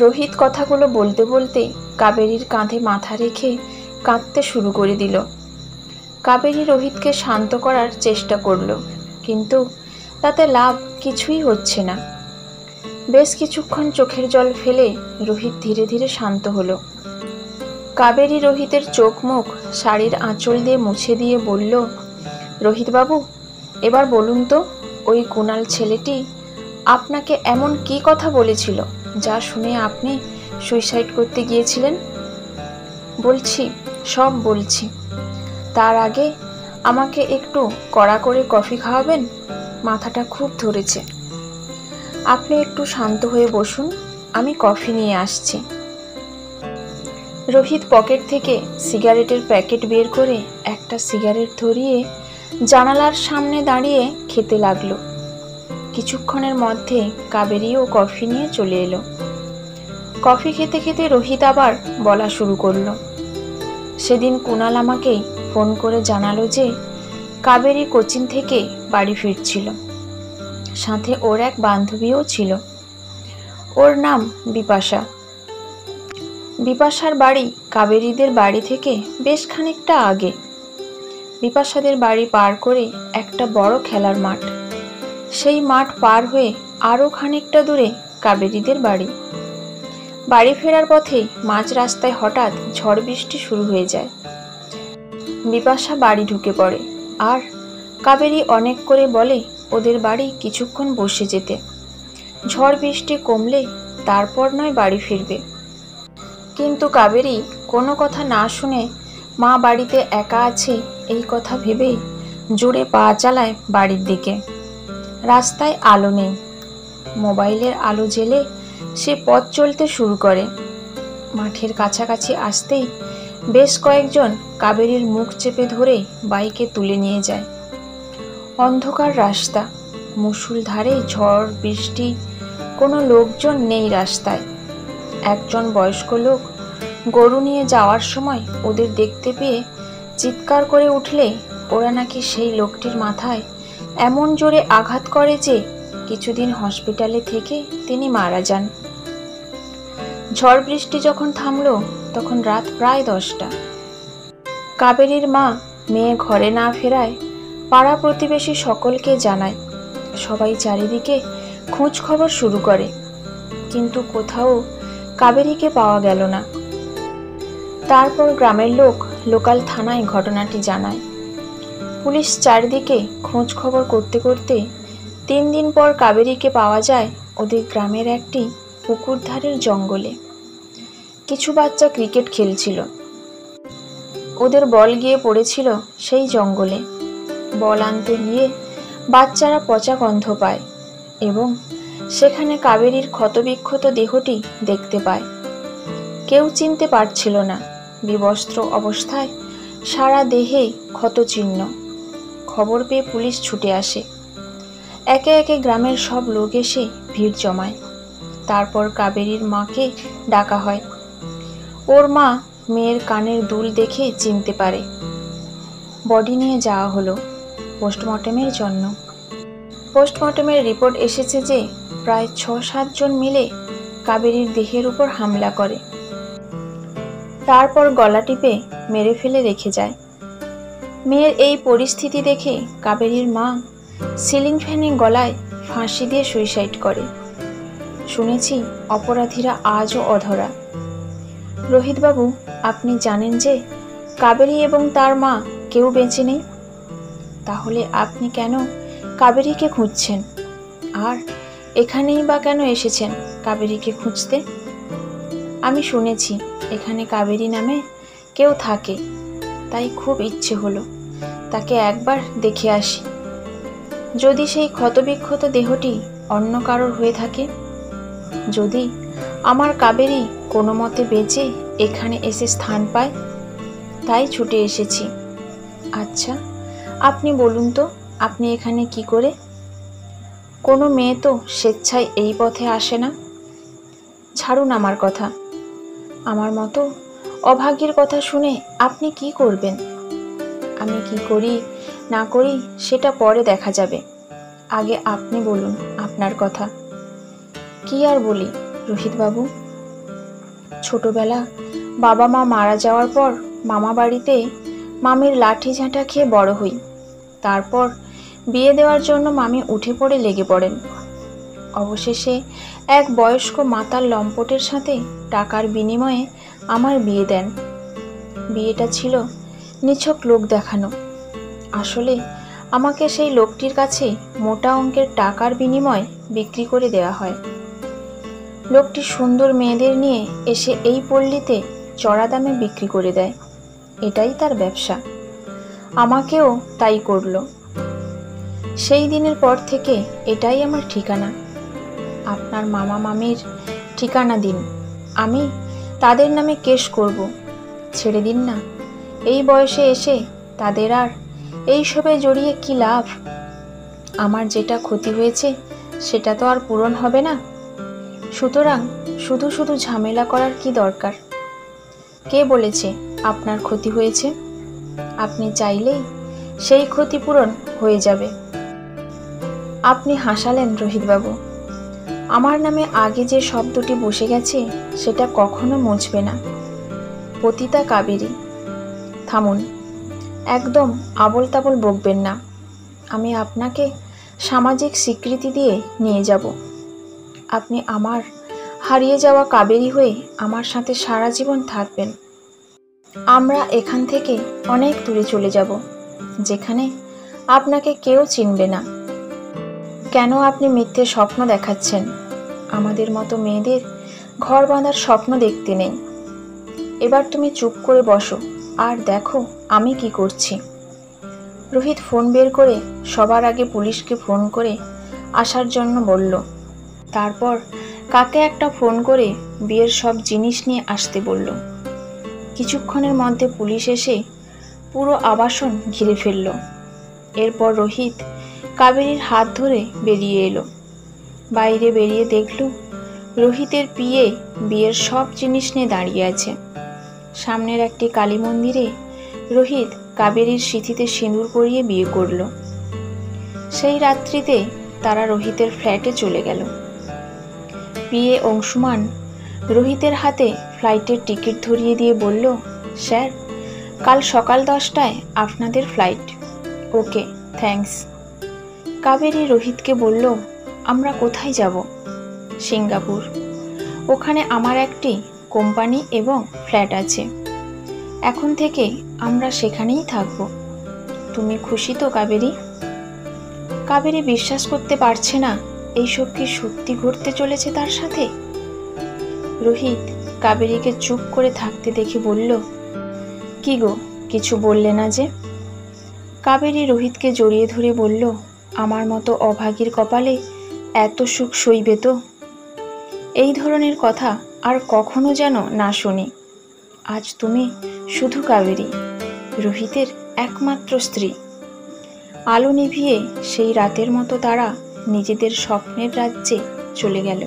রোহিত কথাগুলো বলতে বলতে কাবেরীর কাঁধে মাথা রেখে কাঁদতে শুরু করে দিল। কাবেরী রোহিতকে শান্ত করার চেষ্টা করল, কিন্তু তাতে লাভ কিছুই হচ্ছে না। বেশ কিছুক্ষণ চোখের জল ফেলে রোহিত ধীরে ধীরে শান্ত হলো। কাবেরী রোহিতের চোখ মুখ শাড়ির আঁচল দিয়ে মুছে দিয়ে বলল, রোহিতবাবু, এবার বলুন তো, ওই কুণাল ছেলেটি আপনাকে এমন কি কথা বলেছিল যা শুনে আপনি সুইসাইড করতে গিয়েছিলেন? বলছি, সব বলছি। তার আগে আমাকে একটু কড়া করে কফি খাওয়াবেন? মাথাটা খুব ধরেছে। আপনি একটু শান্ত হয়ে বসুন, আমি কফি নিয়ে আসছি। রোহিত পকেট থেকে সিগারেটের প্যাকেট বের করে একটা সিগারেট ধরিয়ে জানালার সামনে দাঁড়িয়ে খেতে লাগলো। কিছুক্ষণের মধ্যে কাবেরীও কফি নিয়ে চলে এলো। কফি খেতে খেতে রোহিত আবার বলা শুরু করলো, সেদিন কুণাল আমাকে ফোন করে জানালো যে কাবেরী কোচিন থেকে বাড়ি ফিরছিল, সাথে ওর এক বান্ধবীও ছিল। ওর নাম বিপাশা। বিপাশার বাড়ি কাবেরীদের বাড়ি থেকে বেশ খানিকটা আগে। বিপাশাদের বাড়ি পার করে একটা বড় খেলার মাঠ, সেই মাঠ পার হয়ে আরও খানিকটা দূরে কাবেরীদের বাড়ি। বাড়ি ফেরার পথে মাঝ রাস্তায় হঠাৎ ঝড় বৃষ্টি শুরু হয়ে যায়। বিপাশা বাড়ি ঢুকে পড়ে, আর কাবেরী অনেক করে বলে ওদের বাড়ি কিছুক্ষণ বসে যেতে, ঝড় বৃষ্টি কমলে তারপর নয় বাড়ি ফিরবে। কিন্তু কাবেরী কোনো কথা না শুনে মা বাড়িতে একা আছে এই কথা ভেবেই জোরে পা চালায় বাড়ির দিকে। রাস্তায় আলো নেই, মোবাইলের আলো জ্বেলে সে পথ চলতে শুরু করে। মাঠের কাছাকাছি আসতেই বেশ কয়েকজন কাবেরীর মুখ চেপে ধরে বাইকে তুলে নিয়ে যায়। অন্ধকার রাস্তা, মুষলধারে ঝড় বৃষ্টি, কোনো লোকজন নেই রাস্তায়। একজন বয়স্ক লোক গরু নিয়ে যাওয়ার সময় ওদের দেখতে পেয়ে চিৎকার করে উঠলে ওরা নাকি সেই লোকটির মাথায় এমন জোরে আঘাত করে যে কিছুদিন হসপিটালে থেকে তিনি মারা যান। ঝড় বৃষ্টি যখন থামলো তখন রাত প্রায় 10টা। কাবেরীর মা মেয়ে ঘরে না ফেরায় পাড়া প্রতিবেশী সকলকে জানায়। সবাই চারিদিকে খোঁজ খবর শুরু করে, কিন্তু কোথাও কাবেরীকে পাওয়া গেল না। তারপর গ্রামের লোক লোকাল থানায় ঘটনাটি জানায়। পুলিশ চারিদিকে খোঁজ খবর করতে করতে 3 দিন পর কাবেরীকে পাওয়া যায় ওদের গ্রামের একটি পুকুর ধারের জঙ্গলে। কিছু বাচ্চা ক্রিকেট খেলছিল, ওদের বল গিয়ে পড়েছিল সেই জঙ্গলে। বল আনতে গিয়ে বাচ্চারা পচা গন্ধ পায় এবং সেখানে কাবেরীর ক্ষতবিক্ষত দেহটি দেখতে পায়। কেউ চিনতে পারছিল না, বিবস্ত্র অবস্থায়, সারা দেহে ক্ষতচিহ্ন। খবর পেয়ে পুলিশ ছুটে আসে। একে একে গ্রামের সব লোক এসে ভিড় জমায়। তারপর কাবেরীর মাকে ডাকা হয়। ওর মা মেয়ের কানের দুল দেখে চিনতে পারে। বডি নিয়ে যাওয়া হলো পোস্টমর্টেমের জন্য। পোস্টমর্টেমের রিপোর্ট এসেছে যে প্রায় 6-7 জন মিলে কাবেরীর দেহের উপর হামলা করে, তারপর গলা টিপে মেরে ফেলে রেখে যায়। মেয়ের এই পরিস্থিতি দেখে কাবেরীর মা সিলিং ফ্যানে গলায় ফাঁসি দিয়ে সুইসাইড করে। শুনেছি অপরাধীরা আজও অধরা। রোহিতবাবু, আপনি জানেন যে কাবেরী এবং তার মা কেউ বেঁচে নেই। তাহলে আপনি কেন কাবেরীকে খুঁজছেন? আর এখানেই বা কেন এসেছেন কাবেরীকে খুঁজতে? আমি শুনেছি এখানে কাবেরী নামে কেউ থাকে, তাই খুব ইচ্ছে হলো তাকে একবার দেখে আসি। যদি সেই ক্ষতবিক্ষত দেহটি অন্য কারোর হয়ে থাকে, যদি আমার কাবেরী কোনো মতে বেঁচে এখানে এসে স্থান পায়, তাই ছুটে এসেছি। আচ্ছা, আপনি বলুন তো, আপনি এখানে কি করে? কোনো মেয়ে তো স্বেচ্ছায় এই পথে আসে না। ছাড়ুন আমার কথা। আমার মতো অভাগীর কথা শুনে আপনি কি করবেন? আমি কি করি না করি সেটা পরে দেখা যাবে, আগে আপনি বলুন আপনার কথা। কি আর বলি রোহিতবাবু, ছোটবেলা বাবা মা মারা যাওয়ার পর মামা বাড়িতে মামির লাঠি ঝাঁটা খেয়ে বড় হই। তারপর বিয়ে দেওয়ার জন্য মামি উঠে পড়ে লেগে পড়েন। অবশেষে এক বয়স্ক মাতাল লম্পটের সাথে টাকার বিনিময়ে আমার বিয়ে দেন। বিয়েটা ছিল নিছক লোক দেখানো। আসলে আমাকে সেই লোকটির কাছে মোটা অঙ্কের টাকার বিনিময়ে বিক্রি করে দেওয়া হয়। লোকটি সুন্দর মেয়েদের নিয়ে এসে এই পল্লীতে চড়া দামে বিক্রি করে দেয়। এটাই তার ব্যবসা। আমাকেও তাই করলো। সেই দিনের পর থেকে এটাই আমার ঠিকানা। আপনার মামা মামির ঠিকানা দিন, আমি তাদের নামে কেস করব। ছেড়ে দিন না। এই বয়সে এসে তাদের আর এইসবে জড়িয়ে কি লাভ? আমার যেটা ক্ষতি হয়েছে সেটা তো আর পূরণ হবে না। সুতরাং শুধু শুধু ঝামেলা করার কি দরকার? কে বলেছে আপনার ক্ষতি হয়েছে? আপনি চাইলেই সেই ক্ষতিপূরণ হয়ে যাবে। আপনি হাসালেন রোহিতবাবু। আমার নামে আগে যে শব্দটি বসে গেছে সেটা কখনো মুছবে না। পতিতা কাবেরী। থামুন, একদম আবোল তাবোল বকবেন না। আমি আপনাকে সামাজিক স্বীকৃতি দিয়ে নিয়ে যাব। আপনি আমার হারিয়ে যাওয়া কাবেরী হয়ে আমার সাথে সারা জীবন থাকবেন। আমরা এখান থেকে অনেক দূরে চলে যাব, যেখানে আপনাকে কেউ চিনবে না। কেন আপনি মিথ্যে স্বপ্ন দেখাচ্ছেন? আমাদের মতো মেয়েদের ঘর বাঁধার স্বপ্ন দেখতে নেই। এবার তুমি চুপ করে বসো আর দেখো আমি কি করছি। রোহিত ফোন বের করে সবার আগে পুলিশকে ফোন করে আসার জন্য বলল। তারপর কাকে একটা ফোন করে বিয়ের সব জিনিস নিয়ে আসতে বলল। কিছুক্ষণের মধ্যে পুলিশ এসে পুরো আবাসন ঘিরে ফেলল। এরপর রোহিত কাবেরীর হাত ধরে বেরিয়ে এলো। বাইরে বেরিয়ে দেখল রোহিতের পিয়ে বিয়ের সব জিনিস নিয়ে দাঁড়িয়ে আছে। সামনের একটি কালী মন্দিরে রোহিত কাবেরীর সিঁথিতে সিঁদুর পরিয়ে বিয়ে করল। সেই রাত্রিতে তারা রোহিতের ফ্ল্যাটে চলে গেল। বিয়ে অংশুমান রোহিতের হাতে ফ্লাইটের টিকিট ধরিয়ে দিয়ে বলল, স্যার, কাল সকাল 10টায় আপনাদের ফ্লাইট। ওকে, থ্যাঙ্কস। কাবেরী রোহিতকে বলল, আমরা কোথায় যাব? সিঙ্গাপুর। ওখানে আমার একটি কোম্পানি এবং ফ্ল্যাট আছে। এখন থেকে আমরা সেখানেই থাকব। তুমি খুশি তো কাবেরী? কাবেরী বিশ্বাস করতে পারছে না এইসব কি সত্যি ঘটতে চলেছে তার সাথে। রোহিত কাবেরীকে চুপ করে থাকতে দেখে বলল, কি গো, কিছু বললে না যে? কাবেরী রোহিতকে জড়িয়ে ধরে বলল, আমার মতো অভাগীর কপালে এত সুখ সইবে তো? এই ধরনের কথা আর কখনো যেন না শুনি। আজ তুমি শুধু কাবেরী, রোহিতের একমাত্র স্ত্রী। আলো নিভিয়ে সেই রাতের মতো তারা নিজেদের স্বপ্নের রাজ্যে চলে গেল।